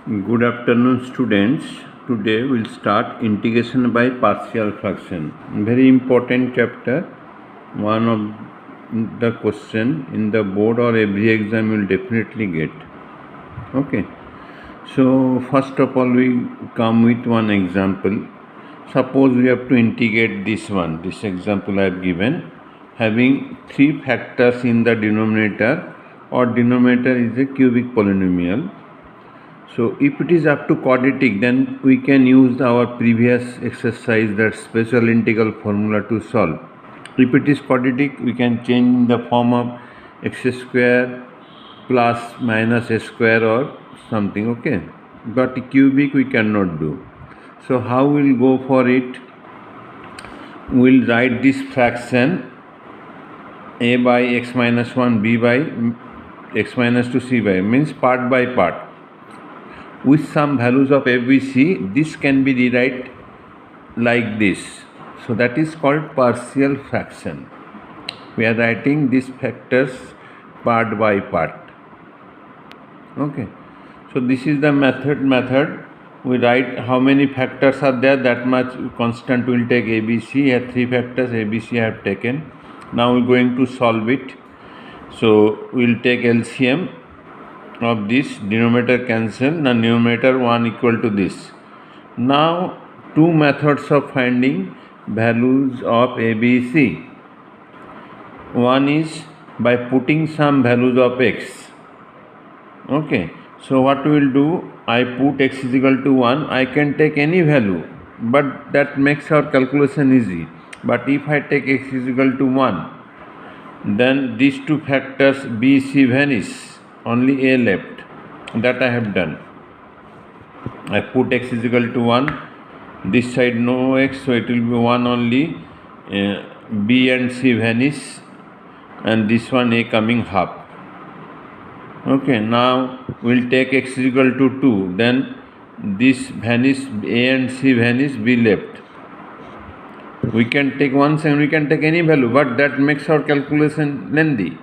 Good afternoon, students. Today we'll start integration by partial fraction. Very important chapter. One of the question in the board or every exam you'll definitely get. Okay. So first of all we come with one example. Suppose we have to integrate this one. This example I have given. Having three factors in the denominator, or denominator is a cubic polynomial. So if it is up to quadratic, then we can use our previous exercise, that special integral formula, to solve. If it is quadratic, we can change the form of x square plus minus a square or something, okay? But cubic we cannot do. So how we'll go for it? We'll write this fraction a by x minus 1, b by x minus 2, c by, means part by part. With some values of a, b, c, this can be rewritten like this. So that is called partial fraction. We are writing these factors part by part. Okay. So this is the method. We write how many factors are there, that much constant will take a, b, c. Here three factors a, b, c I have taken. Now we are going to solve it. So we will take LCM of this, denominator cancel, the numerator 1 equal to this. Now two methods of finding values of a, b, c. One is by putting some values of x. Okay, so what we will do, I put x is equal to 1. I can take any value, but that makes our calculation easy. But if I take x is equal to 1, then these two factors b, c vanish. Only a left. That I have done. I put x is equal to 1. This side no x, so it will be 1 only. B and c vanish, and this one a coming half. Okay, now we'll take x is equal to 2. Then this vanish, a and c vanish, b left. We can take one and we can take any value, but that makes our calculation lengthy.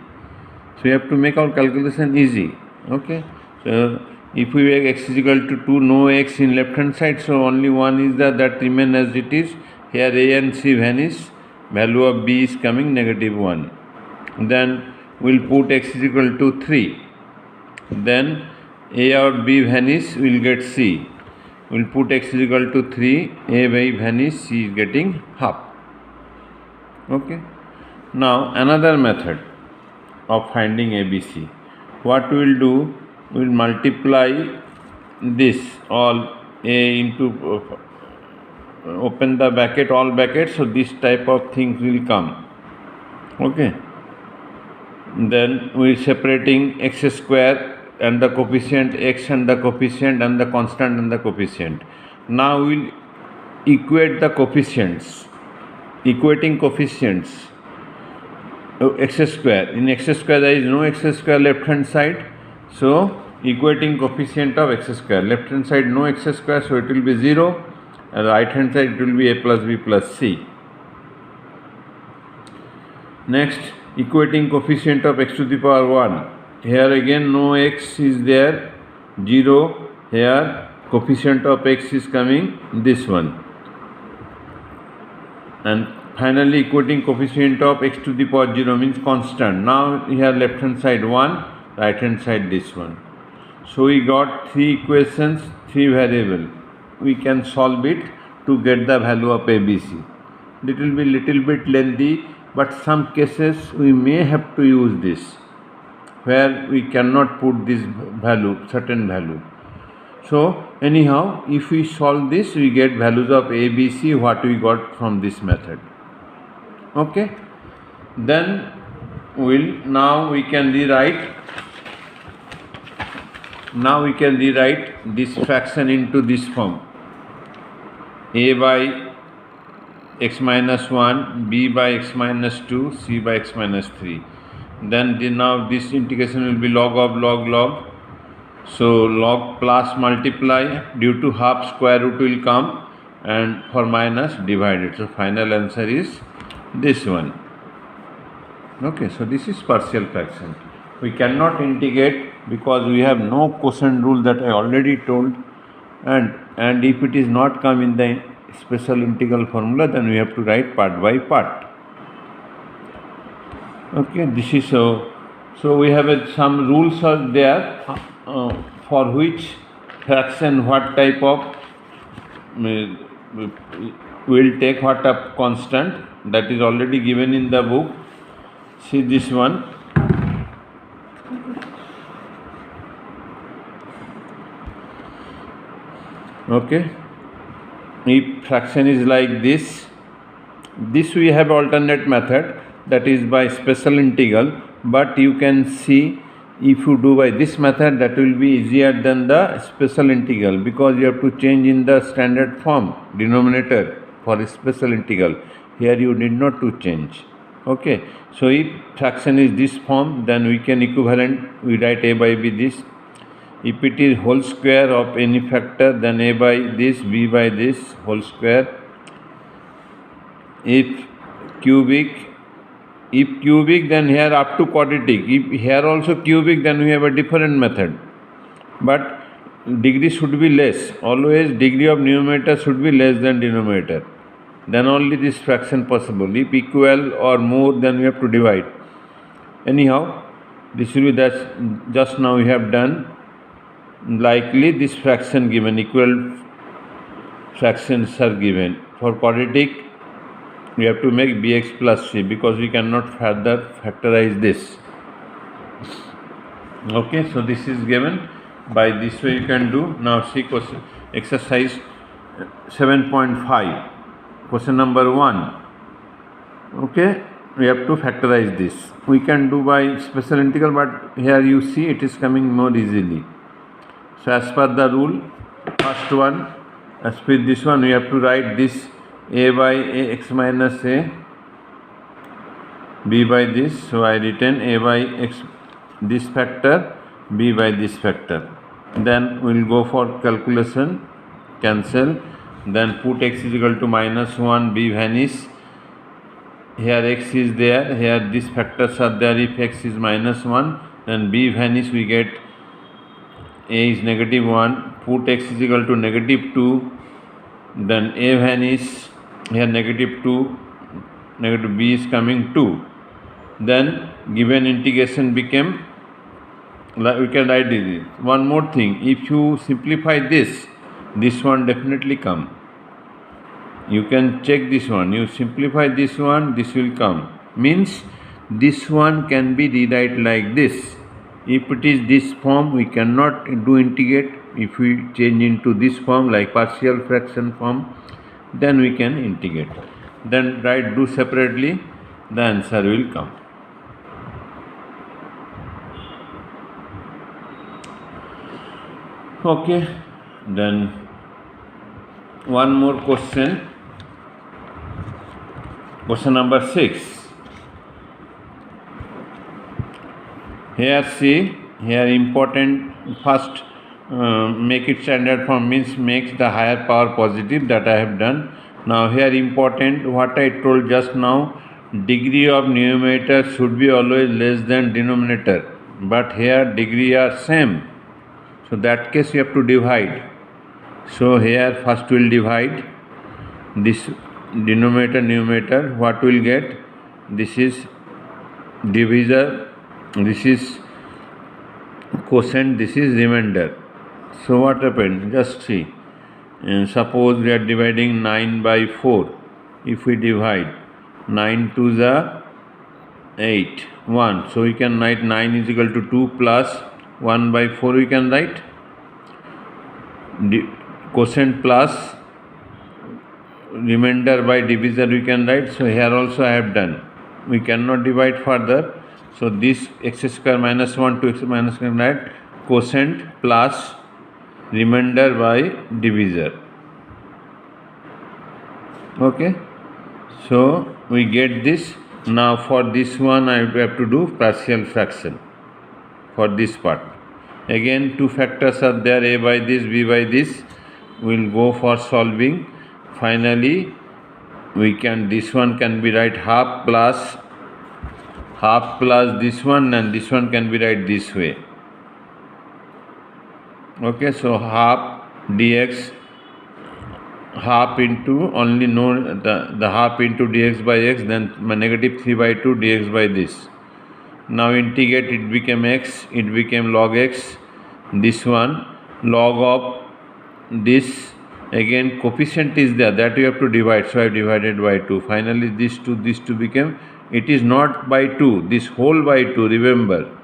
So we have to make our calculation easy. Okay. So if we make x is equal to 2, no x in left hand side, so only 1 is there, that remain as it is. Here a and c vanish, value of b is coming -1. Then we'll put x is equal to 3. Then a or b vanish, we'll get c. We'll put x is equal to 3, a by vanish, c is getting half. Okay. Now another method of finding ABC. What we will do, we will multiply this all a into open the bracket, all brackets, so this type of things will come. Okay. Then we are separating x square and the coefficient x and the coefficient and the constant and the coefficient. Now we will equate the coefficients. Equating coefficients. X square. In x square there is no x square left hand side, so equating coefficient of x square. Left hand side no x square, so it will be 0, and right hand side it will be a plus b plus c. Next, equating coefficient of x to the power 1. Here again no x is there, 0. Here coefficient of x is coming this one. And finally equating coefficient of x to the power 0 means constant. Now here left hand side 1, right hand side this one. So we got three equations, three variable. We can solve it to get the value of ABC. It will be little bit lengthy, but some cases we may have to use this, where we cannot put this value, certain value. So anyhow, if we solve this, we get values of A, B, C, what we got from this method. Okay. Then now we can rewrite this fraction into this form: a by x minus 1, b by x minus 2, c by x minus 3. Then now this integration will be log of log. So log plus multiply, due to half square root will come, and for minus divided. So final answer is this one. Okay, so this is partial fraction. We cannot integrate because we have no quotient rule that I already told, and if it is not come in the special integral formula, then we have to write part by part. Okay, this is so we have some rules are there for which fraction what type of will take what up constant, that is already given in the book. See this one. Okay, if fraction is like this we have alternate method, that is by special integral, but you can see if you do by this method, that will be easier than the special integral, because you have to change in the standard form denominator for a special integral. Here you need not to change. Okay, so if fraction is this form, then we can equivalent, we write a by b this. If it is whole square of any factor, then a by this, b by this whole square. If cubic, then here up to quadratic. If here also cubic, then we have a different method. But degree should be less. Always degree of numerator should be less than denominator. Then only this fraction possible. If equal or more, then we have to divide. Anyhow, this will be that just now we have done. Likely this fraction given, equal fractions are given. For quadratic, we have to make bx plus c, because we cannot further factorize this. Okay, so this is given. By this way you can do. Now see question exercise 7.5, question number 1. Okay, we have to factorize this. We can do by special integral, but here you see it is coming more easily. So as per the rule, first one, as per this one, we have to write this a by x minus a, b by this. So I written a by x this factor, b by this factor. Then we will go for calculation, cancel. Then put x is equal to -1, b vanish. Here x is there, here these factors are there. If x is -1, then b vanish, we get a is -1, put x is equal to -2, then a vanish, here -2, negative b is coming 2. Then given integration became, we can write this. One more thing, if you simplify this one definitely come. You can check this one, you simplify this one, this will come. Means this one can be rewrite like this. If it is this form, we cannot do integrate. If we change into this form, like partial fraction form, then we can integrate. Then write do separately, the answer will come. Okay, then one more question. Question number 6. Here see, here important, first make it standard form, means makes the higher power positive, that I have done. Now here important, what I told just now, degree of numerator should be always less than denominator, but here degree are same. So that case you have to divide. So here first we will divide this denominator, numerator, what we will get? This is divisor, this is quotient, this is remainder. So what happened? Just see. Suppose we are dividing 9 by 4. If we divide 9 to the 8, 1. So we can write 9 is equal to 2 plus 1 by 4 we can write. Quotient plus remainder by divisor we can write. So here also I have done. We cannot divide further. So this x square minus 1 to x minus 1 write quotient plus remainder by divisor. Okay. So we get this. Now for this one I have to do partial fraction for this part. Again two factors are there, a by this, b by this. We will go for solving. Finally we can, this one can be write half plus this one, and this one can be write this way. Okay, so half dx, half into only know the half into dx by x, then negative 3 by 2 dx by this. Now integrate, it became x, it became log x. This one log of this, again coefficient is there, that you have to divide, so I have divided by 2. Finally this 2 became, it is not by 2, this whole by 2, remember.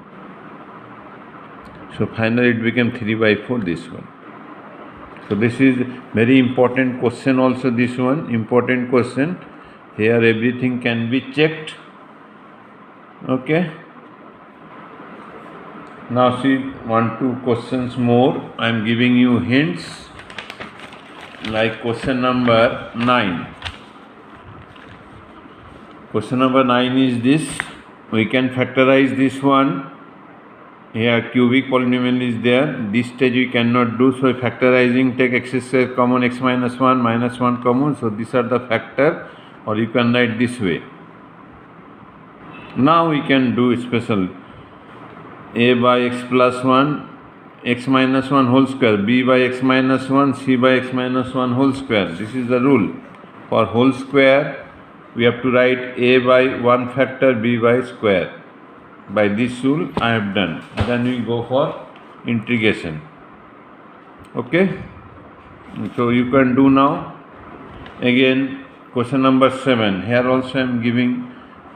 So finally it became 3 by 4, this one. So this is very important question also, this one important question. Here everything can be checked. Okay. Now see 1-2 questions more. I am giving you hints, like question number 9. Question number 9 is this. We can factorize this one. Here cubic polynomial is there. This stage we cannot do, so factorizing, take x square common, x minus 1 minus 1 common. So these are the factor, or you can write this way. Now we can do special. A by x plus 1, x minus 1 whole square, b by x minus 1, c by x minus 1 whole square. This is the rule. For whole square, we have to write a by 1 factor, b by square. By this rule I have done. Then we go for integration. Okay. So you can do now. Again, question number 7. Here also I am giving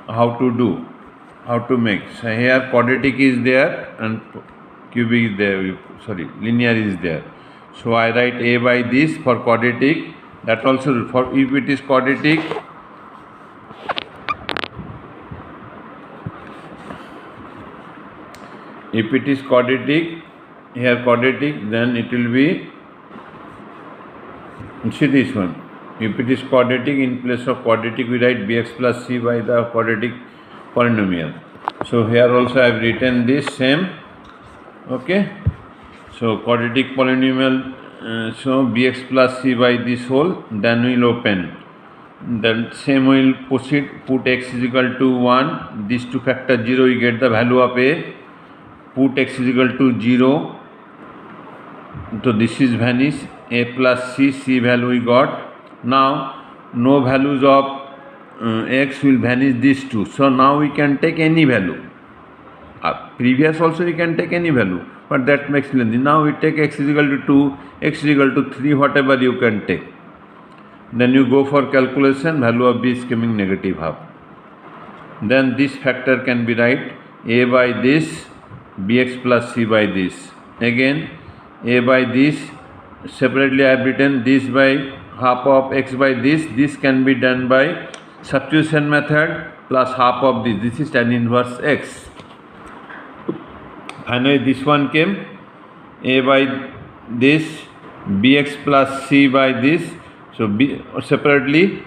how to do, how to make. So here quadratic is there and cubic is there, linear is there. So I write a by this for quadratic. That also, for if it is quadratic, here quadratic, then it will be, see this one. If it is quadratic, in place of quadratic we write bx plus c by the quadratic polynomial. So here also I have written this same. Okay. So quadratic polynomial, so bx plus c by this whole, then we will open. Then same we will proceed, put x is equal to 1, these two factor 0, you get the value of a. Put x is equal to 0, so this is vanish, a plus c value we got. Now no values of x will vanish, these two. So now we can take any value. Previous also we can take any value, but that makes lengthy. Now we take x is equal to 2, x is equal to 3, whatever you can take. Then you go for calculation, value of b is coming negative half. Then this factor can be write a by this, bx plus c by this. Again a by this, separately I have written this by half of x by this. This can be done by substitution method, plus half of this. This is tan inverse x. Finally this one came, a by this, bx plus c by this. So b separately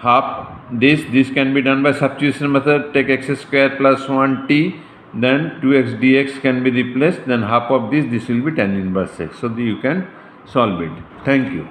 half this can be done by substitution method, take x square plus 1t, then 2x dx can be replaced, then half of this will be tan inverse x. So you can solve it. Thank you.